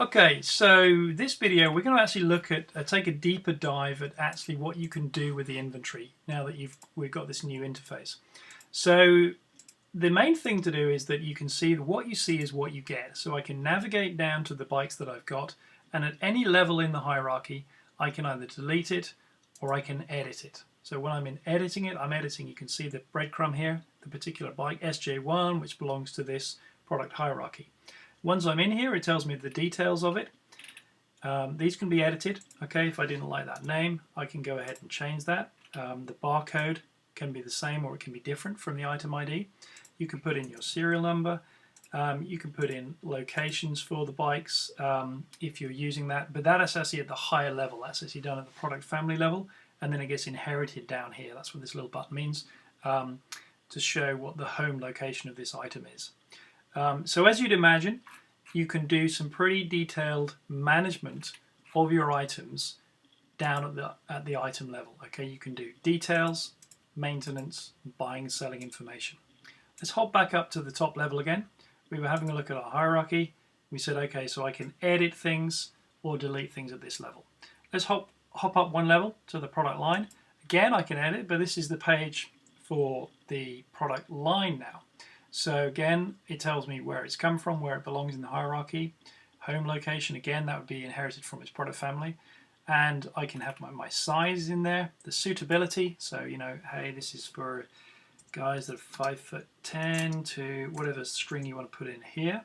Okay, so this video we're going to actually look at take a deeper dive at actually what you can do with the inventory now that we've got this new interface. So the main thing to do is that you can see what you see is what you get. So I can navigate down to the bikes that I've got, and at any level in the hierarchy I can either delete it or I can edit it. So when I'm editing it, I'm editing, you can see the breadcrumb here, the particular bike SJ1, which belongs to this product hierarchy. Once I'm in here, it tells me the details of it. These can be edited. Okay, if I didn't like that name, I can go ahead and change that. The barcode can be the same or it can be different from the item ID. You can put in your serial number. You can put in locations for the bikes if you're using that, but that is actually at the higher level. That's actually done at the product family level, and then it gets inherited down here. That's what this little button means, to show what the home location of this item is. So as you'd imagine, you can do some pretty detailed management of your items down at the item level. Okay, you can do details, maintenance, buying and selling information. Let's hop back up to the top level again. We were having a look at our hierarchy. We said, okay, so I can edit things or delete things at this level. Let's hop up one level to the product line. Again, I can edit, but this is the page for the product line now. So again, it tells me where it's come from, where it belongs in the hierarchy. Home location, again, that would be inherited from its product family. And I can have my size in there, the suitability. So, you know, hey, this is for guys that are 5'10" to whatever string you want to put in here.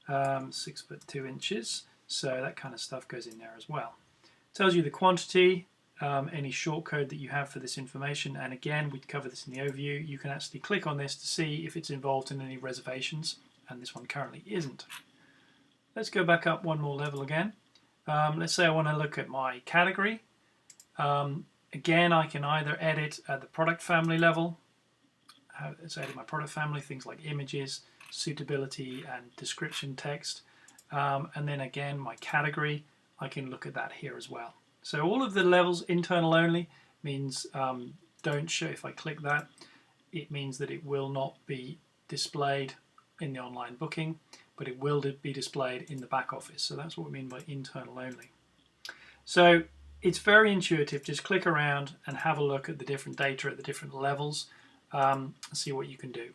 6'2". So that kind of stuff goes in there as well. Tells you the quantity, any short code that you have for this information, and again we cover this in the overview. You can actually click on this to see if it's involved in any reservations, and this one currently isn't. Let's go back up one more level again. Let's say I want to look at my category. Again, I can either edit at the product family level. Let's edit my product family, things like images, suitability and description text, and then again my category, I can look at that here as well. So all of the levels, internal only, means don't show. If I click that, it means that it will not be displayed in the online booking, but it will be displayed in the back office. So that's what we mean by internal only. So it's very intuitive. Just click around and have a look at the different data at the different levels, see what you can do.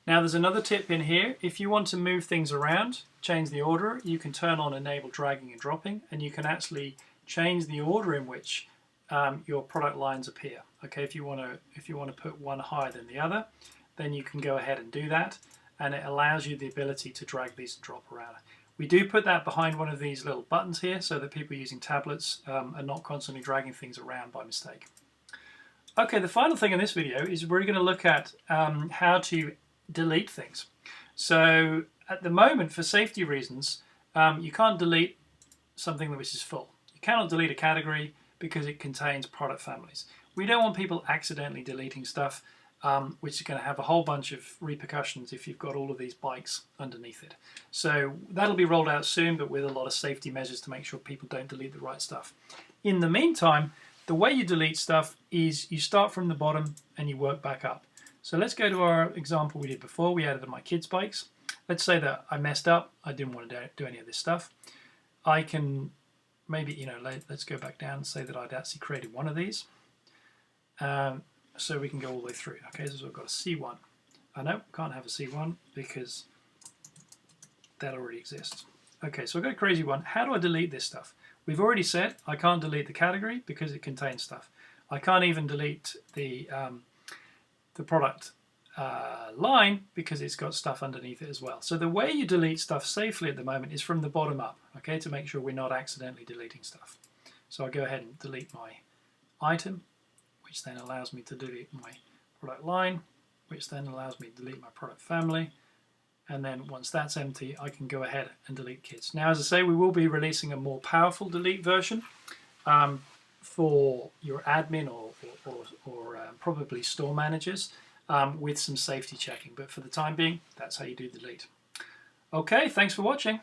Now there's another tip in here. If you want to move things around, change the order, you can turn on enable dragging and dropping, and you can actually change the order in which your product lines appear. Okay, if you want to put one higher than the other, then you can go ahead and do that, and it allows you the ability to drag these and drop around. We do put that behind one of these little buttons here so that people using tablets are not constantly dragging things around by mistake. Okay, the final thing in this video is we're going to look at how to delete things. So at the moment, for safety reasons, you can't delete something which is full. You cannot delete a category because it contains product families. We don't want people accidentally deleting stuff, which is going to have a whole bunch of repercussions if you've got all of these bikes underneath it. So that'll be rolled out soon, but with a lot of safety measures to make sure people don't delete the right stuff. In the meantime, the way you delete stuff is you start from the bottom and you work back up. So let's go to our example we did before. We added my kids' bikes. Let's say that I messed up. I didn't want to do any of this stuff. I can maybe, you know, let's go back down and say that I'd actually created one of these. So we can go all the way through. Okay, so I've got a C1. I know, can't have a C1 because that already exists. Okay, so I've got a crazy one. How do I delete this stuff? We've already said I can't delete the category because it contains stuff. I can't even delete the product line because it's got stuff underneath it as well. So the way you delete stuff safely at the moment is from the bottom up, okay, to make sure we're not accidentally deleting stuff. So I go ahead and delete my item, which then allows me to delete my product line, which then allows me to delete my product family. And then once that's empty, I can go ahead and delete kids. Now, as I say, we will be releasing a more powerful delete version for your admin or probably store managers with some safety checking. But for the time being, that's how you do delete. Okay, thanks for watching.